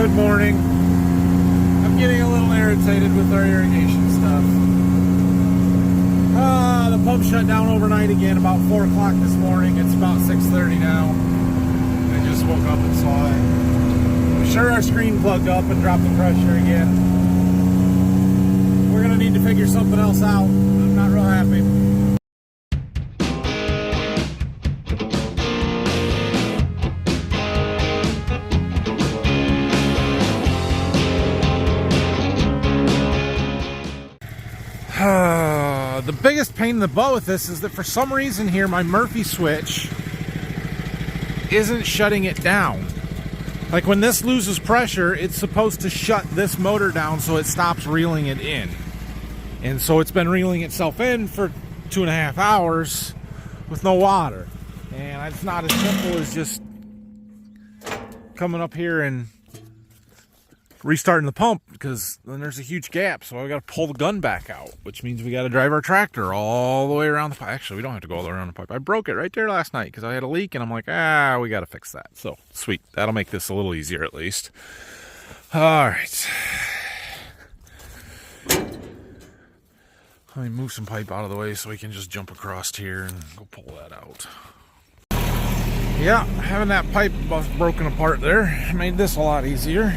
Good morning. I'm getting a little irritated with our irrigation stuff. The pump shut down overnight again about 4 o'clock this morning. It's about 6:30 now. I just woke up and saw it. I'm sure our screen plugged up and dropped the pressure again. We're going to need to figure something else out. I'm not real happy. The biggest pain in the butt with this is that for some reason here my Murphy switch isn't shutting it down. Like when this loses pressure, it's supposed to shut this motor down so it stops reeling it in. And so it's been reeling itself in for 2.5 hours with no water. And it's not as simple as just coming up here and restarting the pump, because then there's a huge gap, so I got to pull the gun back out, which means we got to drive our tractor all the way around the pipe. Actually, we don't have to go all the way around the pipe. I broke it right there last night because I had a leak, and I'm like, we got to fix that. So sweet, that'll make this a little easier at least. All right, let me move some pipe out of the way so we can just jump across here and go pull that out. Yeah, having that pipe broken apart there made this a lot easier.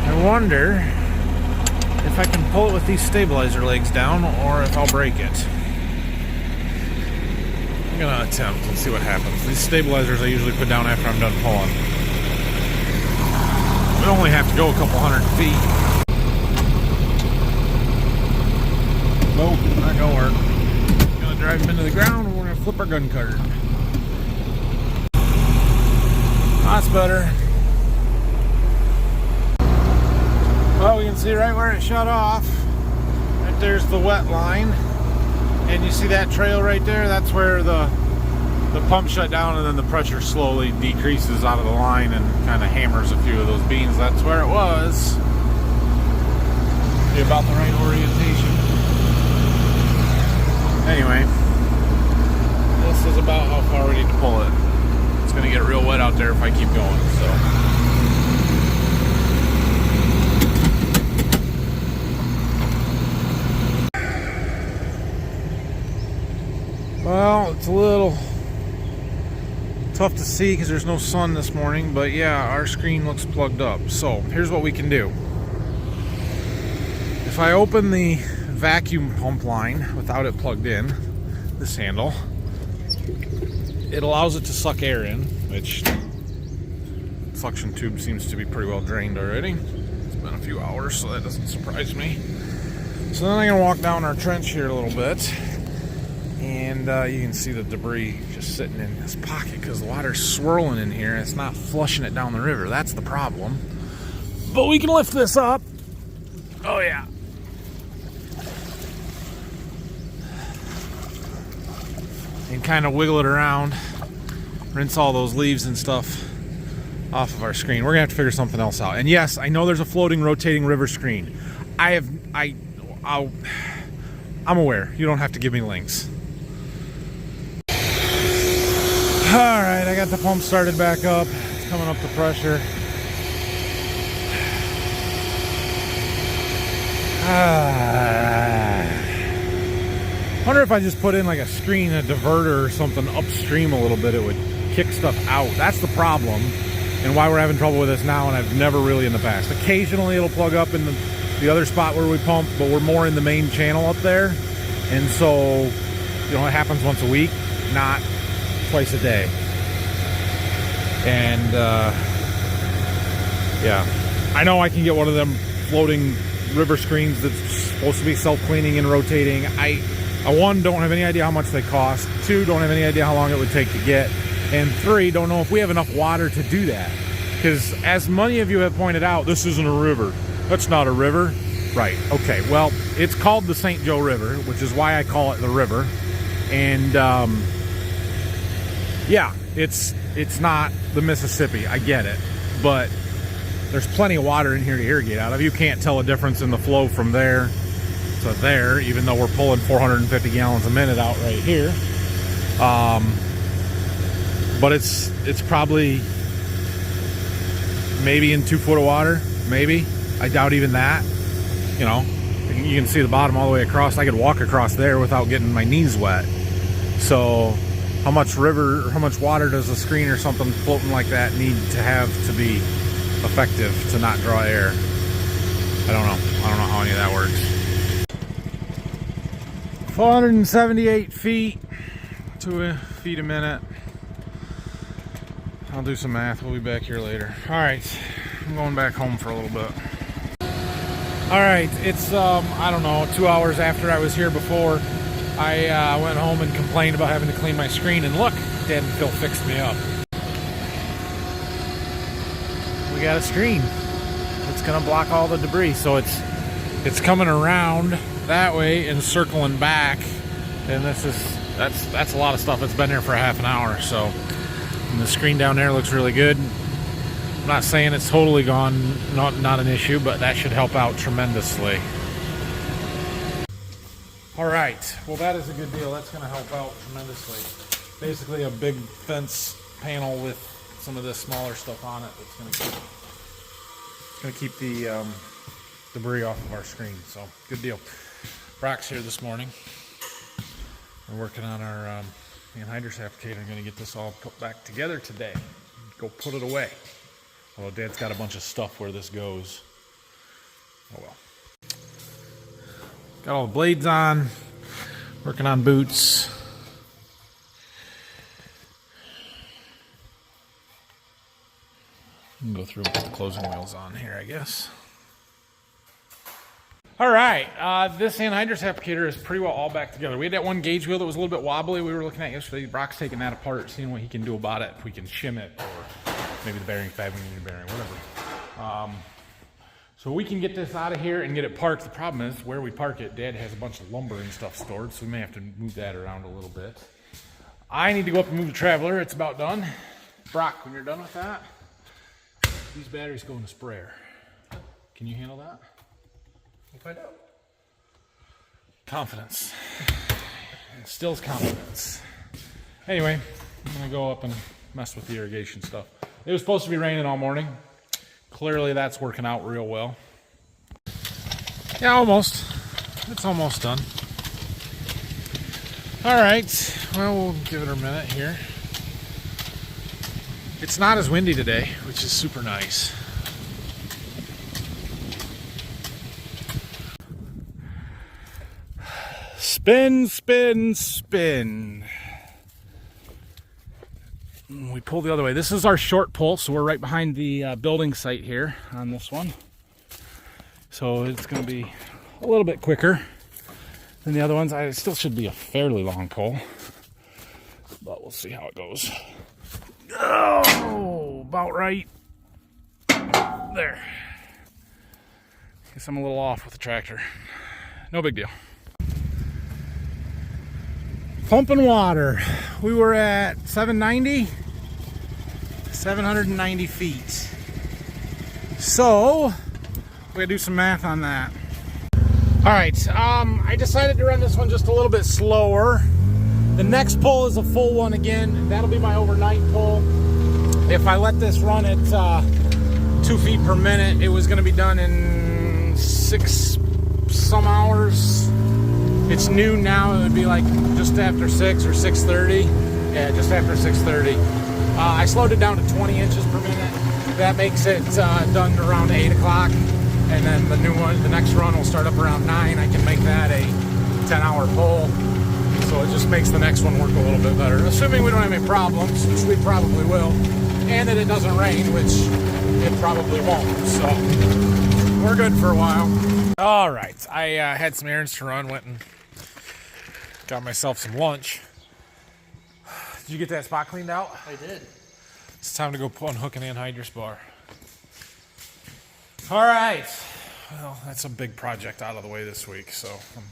I wonder if I can pull it with these stabilizer legs down or if I'll break it. I'm gonna attempt and see what happens. These stabilizers I usually put down after I'm done pulling. We only have to go a couple hundred feet. Nope, not gonna work. I'm gonna drive them into the ground and we're gonna flip our gun cutter. That's better. Well, we can see right where it shut off. Right there's the wet line. And you see that trail right there? That's where the pump shut down, and then the pressure slowly decreases out of the line and kind of hammers a few of those beans. That's where it was. Be about the right orientation. Anyway, this is about how far we need to pull it. It's going to get real wet out there if I keep going, so. Well, it's a little tough to see because there's no sun this morning, but yeah, our screen looks plugged up. So here's what we can do. If I open the vacuum pump line without it plugged in, this handle, it allows it to suck air in, which the suction tube seems to be pretty well drained already. It's been a few hours, so that doesn't surprise me. So then I'm going to walk down our trench here a little bit. And you can see the debris just sitting in this pocket because the water's swirling in here and it's not flushing it down the river. That's the problem. But we can lift this up. Oh yeah. And kind of wiggle it around. Rinse all those leaves and stuff off of our screen. We're gonna have to figure something else out. And yes, I know there's a floating, rotating river screen. I'm aware. You don't have to give me links. Alright, I got the pump started back up. It's coming up to pressure. Wonder if I just put in like a screen, a diverter or something upstream a little bit, it would kick stuff out. That's the problem and why we're having trouble with this now, and I've never really in the past. Occasionally it'll plug up in the other spot where we pump, but we're more in the main channel up there. And so, you know, it happens once a week, not twice a day. And yeah, I know I can get one of them floating river screens that's supposed to be self-cleaning and rotating. I one, don't have any idea how much they cost. 2, don't have any idea how long it would take to get. And 3, don't know if we have enough water to do that. Because as many of you have pointed out, this isn't a river. That's not a river. Right, okay, well, it's called the St. Joe River, which is why I call it the river. And yeah, it's not the Mississippi, I get it, but there's plenty of water in here to irrigate out of. You can't tell a difference in the flow from there to there, even though we're pulling 450 gallons a minute out right here. but it's probably maybe in 2 foot of water, maybe. I doubt even that. You know, you can see the bottom all the way across. I could walk across there without getting my knees wet. So how much water does a screen or something floating like that need to have to be effective to not draw air? I don't know how any of that works. 478 feet to a feet a minute. I'll do some math. We'll be back here later. All right, I'm going back home for a little bit. All right, it's I don't know, 2 hours after I was here before. I went home and complained about having to clean my screen, and look, Dad and Phil fixed me up. We got a screen. It's gonna block all the debris, so it's coming around that way and circling back, and that's a lot of stuff that's been there for a half an hour. So, and the screen down there looks really good. I'm not saying it's totally gone, not an issue, but that should help out tremendously. All right, well, that is a good deal. That's going to help out tremendously. Basically a big fence panel with some of this smaller stuff on it that's going to keep the debris off of our screen. So good deal. Brock's here this morning. We're working on our anhydrous applicator. I'm going to get this all put back together today. Go put it away. Although Dad's got a bunch of stuff where this goes. Oh well. Got all the blades on. Working on boots. We can go through and put the closing wheels on here, I guess. All right, this anhydrous applicator is pretty well all back together. We had that one gauge wheel that was a little bit wobbly we were looking at yesterday. Brock's taking that apart, seeing what he can do about it, if we can shim it, or maybe the bearing fab, we need a bearing, whatever. So we can get this out of here and get it parked. The problem is where we park it, Dad has a bunch of lumber and stuff stored, so we may have to move that around a little bit. I need to go up and move the Traveler. It's about done. Brock, when you're done with that, these batteries go in the sprayer. Can you handle that? We'll find out. Confidence. Instills confidence. Anyway, I'm gonna go up and mess with the irrigation stuff. It was supposed to be raining all morning. Clearly that's working out real well. Yeah, almost. It's almost done. All right, well, we'll give it a minute here. It's not as windy today, which is super nice. Spin, spin, spin. We pull the other way. This is our short pull, so we're right behind the building site here on this one. So it's going to be a little bit quicker than the other ones. It still should be a fairly long pull, but we'll see how it goes. Oh, about right there. Guess I'm a little off with the tractor. No big deal. Pumping water. We were at 790 feet. So we gotta do some math on that. All right, I decided to run this one just a little bit slower. The next pull is a full one again. That'll be my overnight pull. If I let this run at 2 feet per minute, it was gonna be done in 6 some hours. It's noon now. It would be like just after 6 or 6:30. Yeah, just after 6:30. I slowed it down to 20 inches per minute. That makes it done around 8 o'clock. And then the next run will start up around 9. I can make that a 10-hour pull. So it just makes the next one work a little bit better. Assuming we don't have any problems, which we probably will. And that it doesn't rain, which it probably won't. So we're good for a while. All right, I had some errands to run, went and got myself some lunch. Did you get that spot cleaned out? I did. It's time to go unhook an anhydrous bar. All right, well, that's a big project out of the way this week, so I'm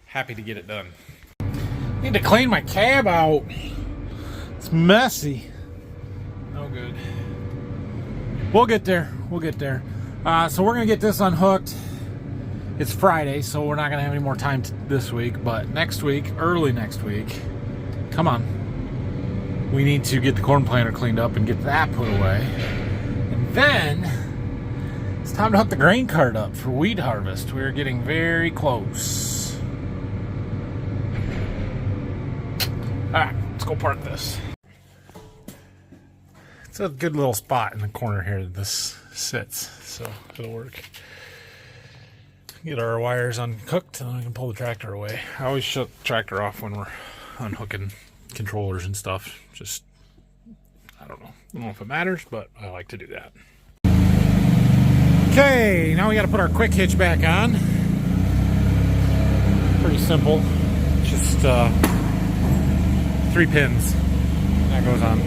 happy to get it done. Need to clean my cab out. It's messy. No good. We'll get there. We'll get there. So we're gonna get this unhooked. It's Friday, so we're not gonna have any more time this week, but next week, early next week, come on. we need to get the corn planter cleaned up and get that put away. And then it's time to hook the grain cart up for wheat harvest. We're getting very close. Alright, let's go park this. It's a good little spot in the corner here that this sits, so it'll work. Get our wires unhooked and then we can pull the tractor away. I always shut the tractor off when we're unhooking controllers and stuff. Just, I don't know if it matters, but I like to do that. Okay, now we got to put our quick hitch back on. Pretty simple. Just 3 pins. That goes on.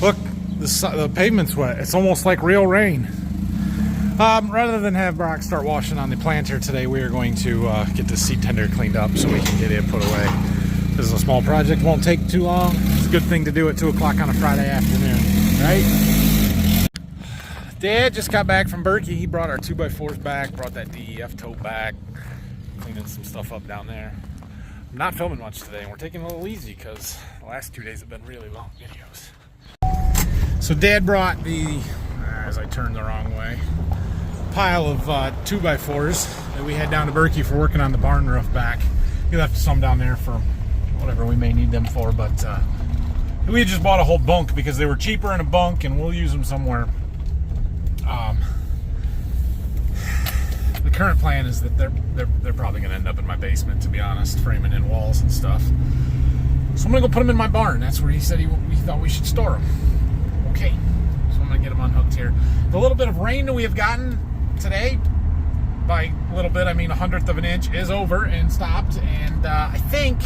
Look, the pavement's wet. It's almost like real rain. Rather than have Brock start washing on the planter today, we are going to get the seed tender cleaned up so we can get it put away. This is a small project, won't take too long. It's a good thing to do at 2 o'clock on a Friday afternoon, right? Dad just got back from Berkey. He brought our 2x4s back, brought that DEF tote back, cleaning some stuff up down there. I'm not filming much today, and we're taking it a little easy because the last 2 days have been really long videos. So Dad brought the, as I turned the wrong way, pile of 2x4s that we had down to Berkey for working on the barn roof back. He left some down there for whatever we may need them for, but we just bought a whole bunk because they were cheaper in a bunk and we'll use them somewhere. The current plan is that they're probably going to end up in my basement, to be honest, framing in walls and stuff. So I'm going to go put them in my barn. That's where he said we thought we should store them. Okay, so I'm going to get them unhooked here. The little bit of rain that we have gotten today, by a little bit I mean 1/100 of an inch, is over and stopped, and I think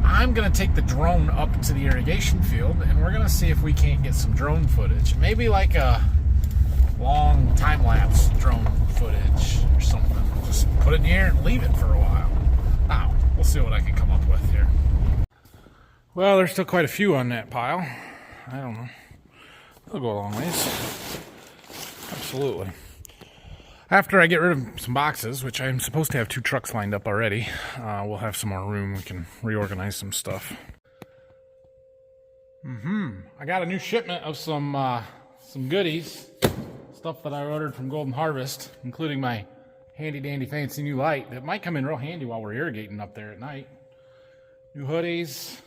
I'm going to take the drone up to the irrigation field and we're going to see if we can't get some drone footage. Maybe like a long time-lapse drone footage or something. Just put it in the air and leave it for a while. Now, we'll see what I can come up with here. Well, there's still quite a few on that pile. I don't know. They'll go a long ways. Absolutely. After I get rid of some boxes, which I'm supposed to have 2 trucks lined up already, we'll have some more room. We can reorganize some stuff. I got a new shipment of some goodies. Stuff that I ordered from Golden Harvest, including my handy dandy fancy new light that might come in real handy while we're irrigating up there at night. New hoodies,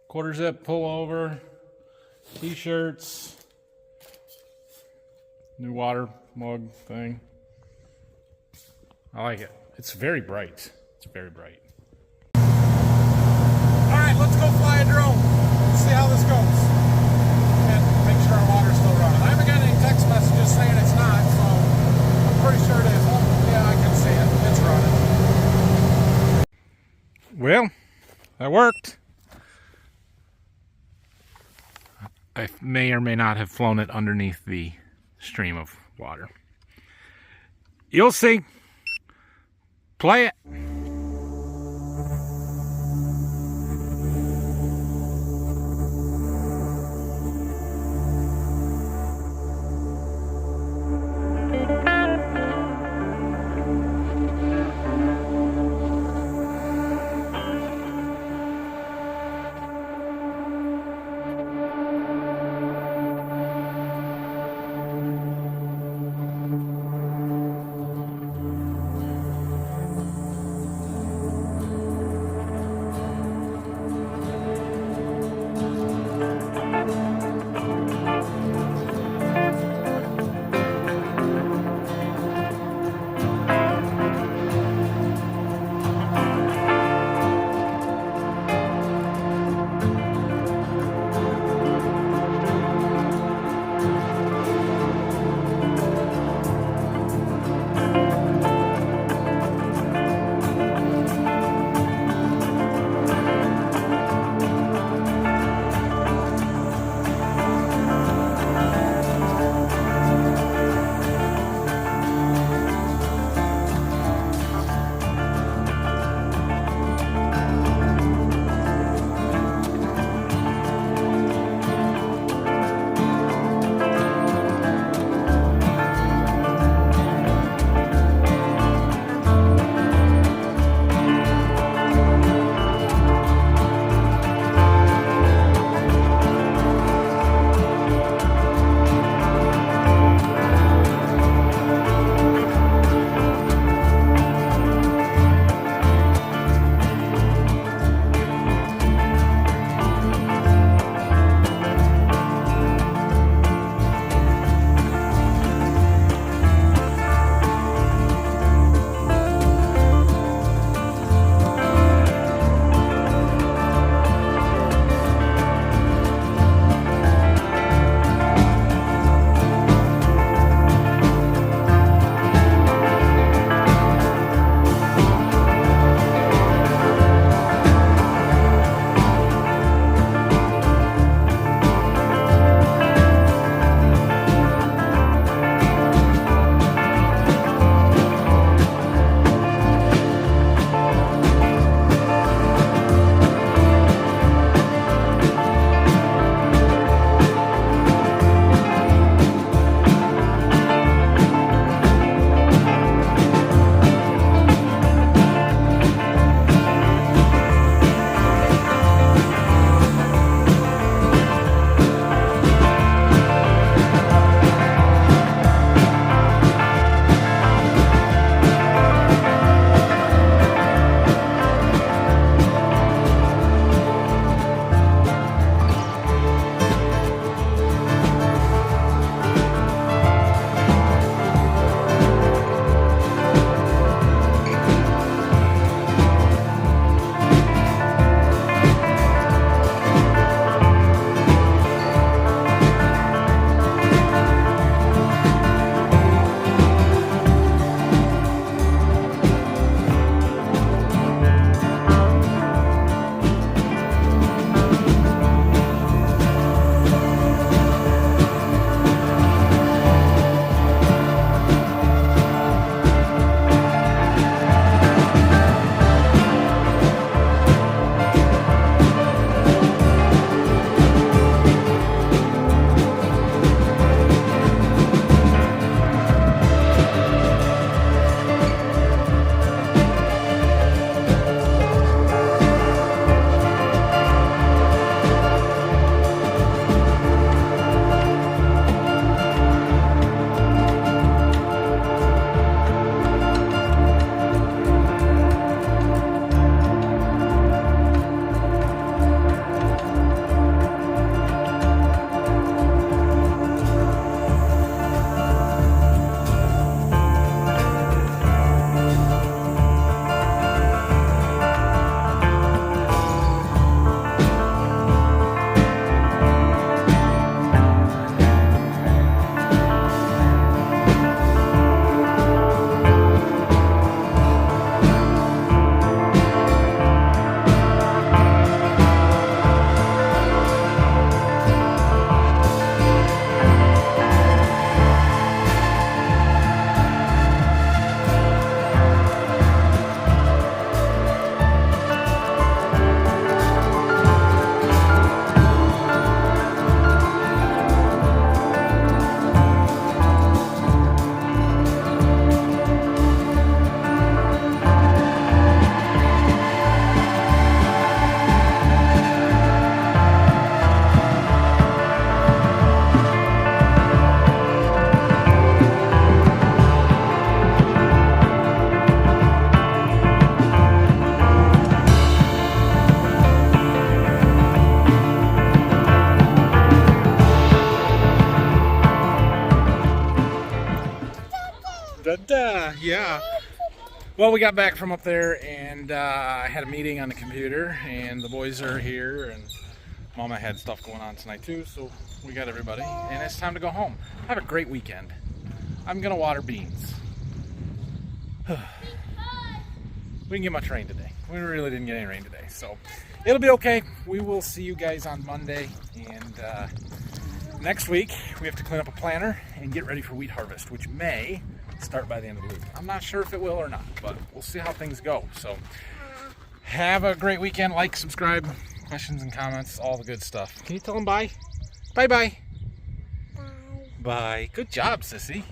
quarter zip pullover, t-shirts, new water mug thing. I like it. It's very bright. It's very bright. All right, let's go fly a drone. Let's see how this goes. And make sure our water's still running. I haven't got any text messages saying it's not, so I'm pretty sure it is. Oh, yeah, I can see it. It's running. Well, that worked. I may or may not have flown it underneath the stream of water. You'll see. Play it. Yeah. Well, we got back from up there, and I had a meeting on the computer, and the boys are here, and Mama had stuff going on tonight too, so we got everybody, and it's time to go home. Have a great weekend. I'm gonna water beans. We didn't get much rain today. We really didn't get any rain today, so it'll be okay. We will see you guys on Monday, and next week we have to clean up a planter and get ready for wheat harvest, which may start by the end of the week. I'm not sure if it will or not, but we'll see how things go. So have a great weekend. Like, subscribe, questions and comments, all the good stuff. Can you tell them bye? Bye-bye. Bye. Good job, sissy.